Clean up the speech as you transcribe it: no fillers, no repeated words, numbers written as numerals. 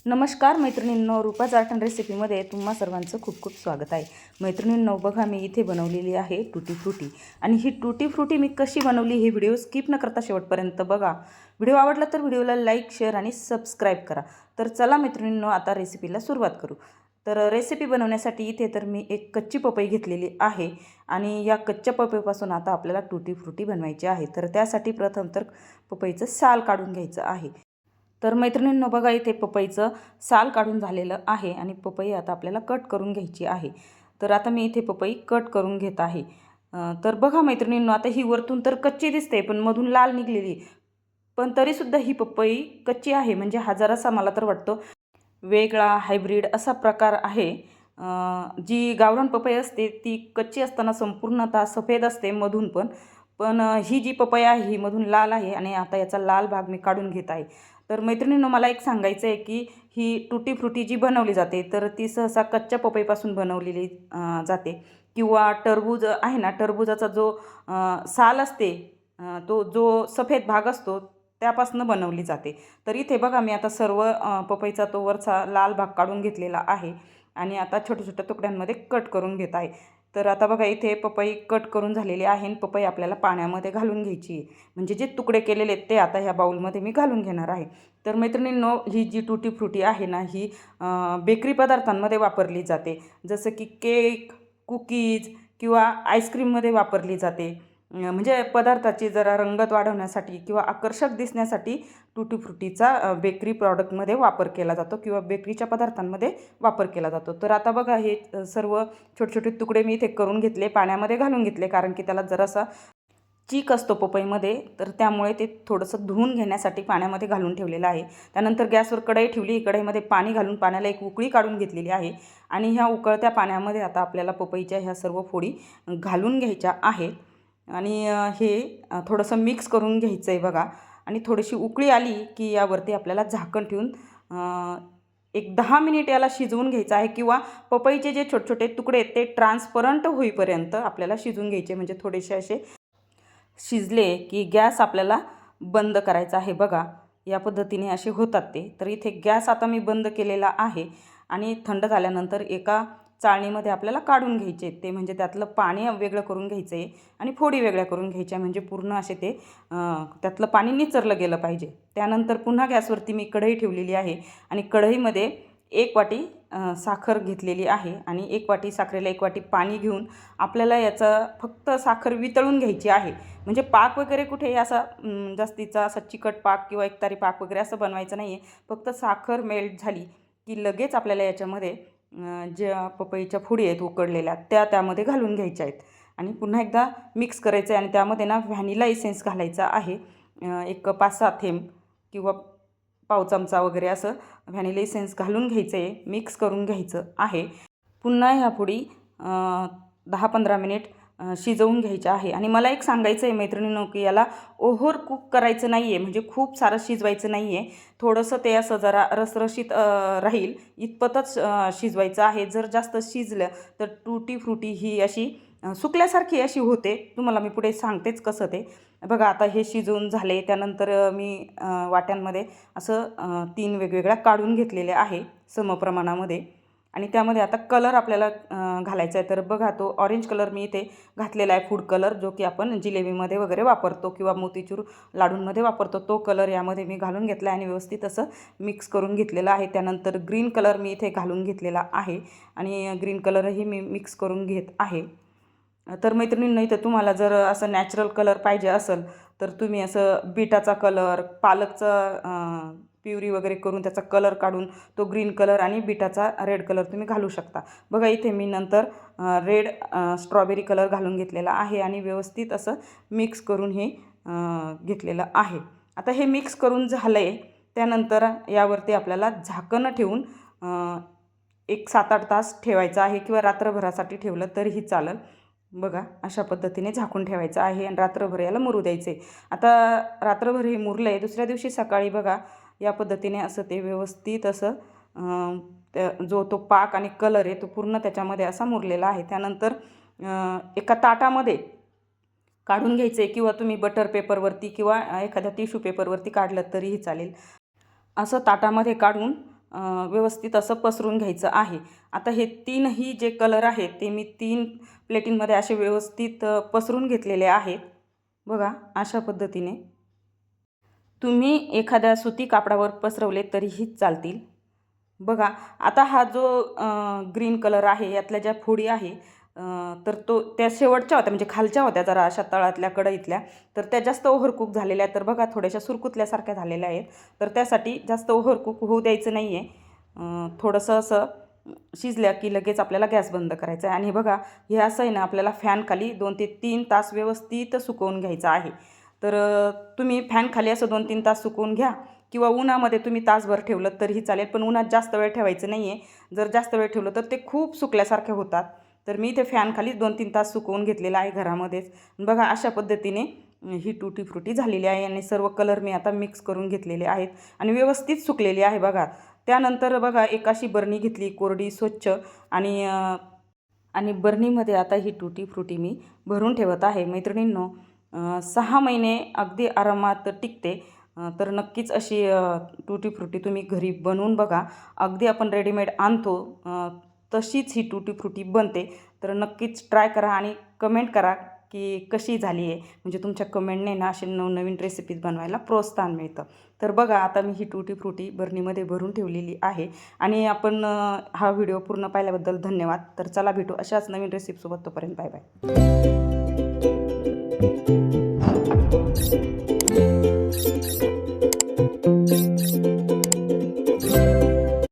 नमस्कार मैत्रिणींनो, रूपाज art and रेसिपीमध्ये तुम्हा सर्वांचं खूप खूप स्वागत आहे. मैत्रिणींनो, बघा मी इथे बनवलेली आहे टूटी फ्रुटी. आणि ही टूटी फ्रुटी मी कशी बनवली हे व्हिडिओ स्किप न करता शेवटपर्यंत बघा. व्हिडिओ आवडला तर व्हिडिओला लाईक, शेअर आणि सबस्क्राईब करा. तर चला मैत्रिणींनो, आता रेसिपीला सुरुवात करू. तर रेसिपी बनवण्यासाठी इथे तर मी एक कच्ची पपई घेतलेली आहे आणि या कच्च्या पपईपासून आता आपल्याला टूटी फ्रुटी बनवायची आहे. तर त्यासाठी प्रथम तर पपईचं साल काढून घ्यायचं आहे. तर मैत्रिणींनो, बघा इथे पपईचं साल काढून झालेलं आहे आणि पपई आता आपल्याला कट करून घ्यायची आहे. तर आता मी इथे पपई कट करून घेत आहे. तर बघा मैत्रिणींनो, आता ही वरतून तर कच्ची दिसते पण मधून लाल निघलेली, पण तरीसुद्धा ही पपई कच्ची आहे. म्हणजे हा जरासा मला तर वाटतो वेगळा हायब्रिड असा प्रकार आहे. जी गावरान पपई असते ती कच्ची असताना संपूर्णतः सफेद असते मधून पण. पण ही जी पपई आहे ही मधून लाल आहे आणि आता याचा लाल भाग मी काढून घेत आहे. तर मैत्रिणींनो, मला एक सांगायचं आहे की ही टूटी फ्रुटी जी बनवली जाते तर ती सहसा कच्च्या पपईपासून बनवलेली जाते. किंवा टरबूज आहे ना, टरबूजाचा जो साल असते, तो जो सफेद भाग असतो त्यापासून बनवली जाते. तर इथे बघा मी आता सर्व पपईचा तो वरचा लाल भाग काढून घेतलेला आहे आणि आता छोट्या छोट्या तुकड्यांमध्ये कट करून घेत आहे. तर आता बघा इथे पपई कट करून झालेली आहे आणि पपई आपल्याला पाण्यामध्ये घालून घ्यायची आहे. म्हणजे जे तुकडे केलेले आहेत ते आता ह्या बाउलमध्ये मी घालून घेणार आहे. तर मैत्रिणींनो, ही जी टूटी फ्रुटी आहे ना, ही बेकरी पदार्थांमध्ये वापरली जाते. जसं की केक, कुकीज किंवा आईस्क्रीममध्ये वापरली जाते. म्हणजे पदार्थाची जरा रंगत वाढवण्यासाठी किंवा आकर्षक दिसण्यासाठी टूटी फ्रुटीचा बेकरी प्रॉडक्टमध्ये वापर केला जातो किंवा बेकरीच्या पदार्थांमध्ये वापर केला जातो. तर आता बघा हे सर्व छोटे छोटे तुकडे मी इथे करून घेतले, पाण्यामध्ये घालून घेतले, कारण की त्याला जरासा चीक असतो पपईमध्ये. तर त्यामुळे ते थोडंसं धुवून घेण्यासाठी पाण्यामध्ये घालून ठेवलेलं आहे. त्यानंतर गॅसवर कढई ठेवली, कढईमध्ये पाणी घालून पाण्याला एक उकळी काढून घेतलेली आहे आणि ह्या उकळत्या पाण्यामध्ये आता आपल्याला पपईच्या ह्या सर्व फोडी घालून घ्यायच्या आहेत. आणि हे थोडंसं मिक्स करून घ्यायचं आहे बघा. आणि थोडीशी उकळी आली की यावरती आपल्याला झाकण ठेवून एक 10 मिनिट याला शिजवून घ्यायचं आहे. किंवा पपईचे जे छोटे छोटे तुकडे आहेत ते ट्रान्सपरंट होईपर्यंत आपल्याला शिजवून घ्यायचे. म्हणजे थोडेसे असे शिजले की गॅस आपल्याला बंद करायचा आहे. बघा या पद्धतीने असे होतात ते. तर इथे गॅस आता मी बंद केलेला आहे आणि थंड झाल्यानंतर एका चाळणीमध्ये आपल्याला काढून घ्यायचे ते. म्हणजे त्यातलं पाणी वेगळं करून घ्यायचं आहे आणि फोडी वेगळ्या करून घ्यायच्या. म्हणजे पूर्ण असे ते त्यातलं पाणी निचरलं गेलं पाहिजे. त्यानंतर पुन्हा गॅसवरती मी कढई ठेवलेली आहे आणि कढईमध्ये 1 वाटी साखर घेतलेली आहे आणि 1 वाटी साखरेला 1 वाटी पाणी घेऊन आपल्याला याचं फक्त साखर वितळून घ्यायची आहे. म्हणजे पाक वगैरे कुठे असा जास्तीचा असा चिकट पाक किंवा एकतारी पाक वगैरे असं बनवायचं नाही आहे. फक्त साखर मेल्ट झाली की लगेच आपल्याला याच्यामध्ये ज्या पपईच्या फोडी आहेत उकडलेल्या त्यामध्ये घालून घ्यायच्या आहेत आणि पुन्हा एकदा मिक्स करायचं आहे. आणि त्यामध्ये ना व्हॅनिला इसेन्स घालायचा आहे. एक 5-6 थेंब किंवा पाव चमचा वगैरे असं व्हॅनिला इसेन्स घालून घ्यायचं आहे, मिक्स करून घ्यायचं आहे. पुन्हा ह्या फोडी 10-15 मिनिट शिजवून घ्यायच्या आहे. आणि मला एक सांगायचं आहे मैत्रिणींनो, की याला ओव्हर कुक करायचं नाही आहे. म्हणजे खूप सारं शिजवायचं नाही आहे. थोडंसं ते असं जरा रसरशीत राहील इतपतच शिजवायचं आहे. जर जास्त शिजलं तर टूटी फ्रुटी ही अशी सुकल्यासारखी अशी होते. तुम्हाला मी पुढे सांगतेच कसं ते. बघा आता हे शिजवून झाले. त्यानंतर मी वाट्यांमध्ये असं 3 वेगवेगळ्या काढून घेतलेल्या आहे समप्रमाणामध्ये. आणि त्यामध्ये आता कलर आपल्याला घालायचा आहे. तर बघा तो ऑरेंज कलर मी इथे घातलेला आहे, फूड कलर, जो की आपण जिलेबीमध्ये वगैरे वापरतो किंवा मोतीचूर लाडूंमध्ये वापरतो. तो कलर यामध्ये मी घालून घेतला आहे आणि व्यवस्थित असं मिक्स करून घेतलेलं आहे. त्यानंतर ग्रीन कलर मी इथे घालून घेतलेला आहे आणि ग्रीन कलरही मी मिक्स करून घेत आहे. तर मैत्रिणींनो, इथं तुम्हाला जर असं नॅचरल कलर पाहिजे असेल तर तुम्ही असं बीटाचा कलर, पालकचा प्युरी वगैरे करून त्याचा कलर काढून तो ग्रीन कलर आणि बीटाचा रेड कलर तुम्ही घालू शकता. बघा इथे मी नंतर रेड स्ट्रॉबेरी कलर घालून घेतलेला आहे आणि व्यवस्थित असं मिक्स करून हे घेतलेलं आहे. आता हे मिक्स करून झालं आहे. त्यानंतर यावरती आपल्याला झाकण ठेवून एक 7-8 तास ठेवायचं आहे किंवा रात्रभरासाठी ठेवलं तरीही चालेल. बघा अशा पद्धतीने झाकून ठेवायचं आहे आणि रात्रभर याला मुरू द्यायचे. आता रात्रभर हे मुरलं आहे. दुसऱ्या दिवशी सकाळी बघा या पद्धतीने असं ते व्यवस्थित असं जो तो पाक आणि कलर आहे तो पूर्ण त्याच्यामध्ये असा मुरलेला आहे. त्यानंतर एका ताटामध्ये काढून घ्यायचे किंवा तुम्ही बटर पेपरवरती किंवा एखाद्या टिश्यू पेपरवरती काढलं तरीही चालेल. असं ताटामध्ये काढून व्यवस्थित असं पसरून घ्यायचं आहे. आता हे तीनही जे कलर आहेत ते मी 3 प्लेटींमध्ये असे व्यवस्थित पसरून घेतलेले आहेत. बघा अशा पद्धतीने तुम्ही एखाद्या सुती कापडावर पसरवले तरीही चालतील. बघा आता हा जो ग्रीन कलर आहे यातल्या ज्या फोडी आहे तर त्या शेवटच्या होत्या म्हणजे खालच्या होत्या जरा अशा तळातल्या कढईतल्या, तर त्या जास्त ओव्हरकुक झालेल्या आहेत. तर बघा थोड्याशा सुरकुतल्यासारख्या झालेल्या आहेत. तर त्यासाठी जास्त ओव्हरकुक होऊ द्यायचं नाही आहे. थोडंसं असं शिजल्या की लगेच आपल्याला गॅस बंद करायचा आहे. आणि बघा हे असं आहे ना, आपल्याला फॅनखाली 2 ते 3 तास व्यवस्थित सुकवून घ्यायचं आहे. तर तुम्ही फॅनखाली असं 2-3 तास सुकवून घ्या किंवा उन्हामध्ये तुम्ही तासभर ठेवलं तरीही चालेल, पण उन्हात जास्त वेळ ठेवायचं नाही आहे. जर जास्त वेळ ठेवलं तर ते खूप सुकल्यासारखे होतात. तर मी ते फॅनखाली 2-3 तास सुकवून घेतलेलं आहे घरामध्येच. बघा अशा पद्धतीने ही टूटी फ्रुटी झालेली आहे आणि सर्व कलर मी आता मिक्स करून घेतलेले आहेत आणि व्यवस्थित सुकलेली आहे बघा. त्यानंतर बघा एक अशी बरणी घेतली कोरडी स्वच्छ आणि बरणीमध्ये आता ही टूटी फ्रुटी मी भरून ठेवत आहे. मैत्रिणींनो 6 महिने अगदी आरामात टिकते. तर नक्कीच अशी टूटी फ्रुटी तुम्ही घरी बनवून बघा. अगदी आपण रेडीमेड आणतो तशीच ही टूटी फ्रुटी बनते. तर नक्कीच ट्राय करा आणि कमेंट करा की कशी झाली आहे. म्हणजे तुमच्या कमेंटने ना असे नवनवीन रेसिपीज बनवायला प्रोत्साहन मिळतं. तर बघा आता मी ही टूटी फ्रुटी बरणीमध्ये भरून ठेवलेली आहे आणि आपण हा व्हिडिओ पूर्ण पाहिल्याबद्दल धन्यवाद. तर चला भेटू अशाच नवीन रेसिपीसोबत. तोपर्यंत बाय बाय.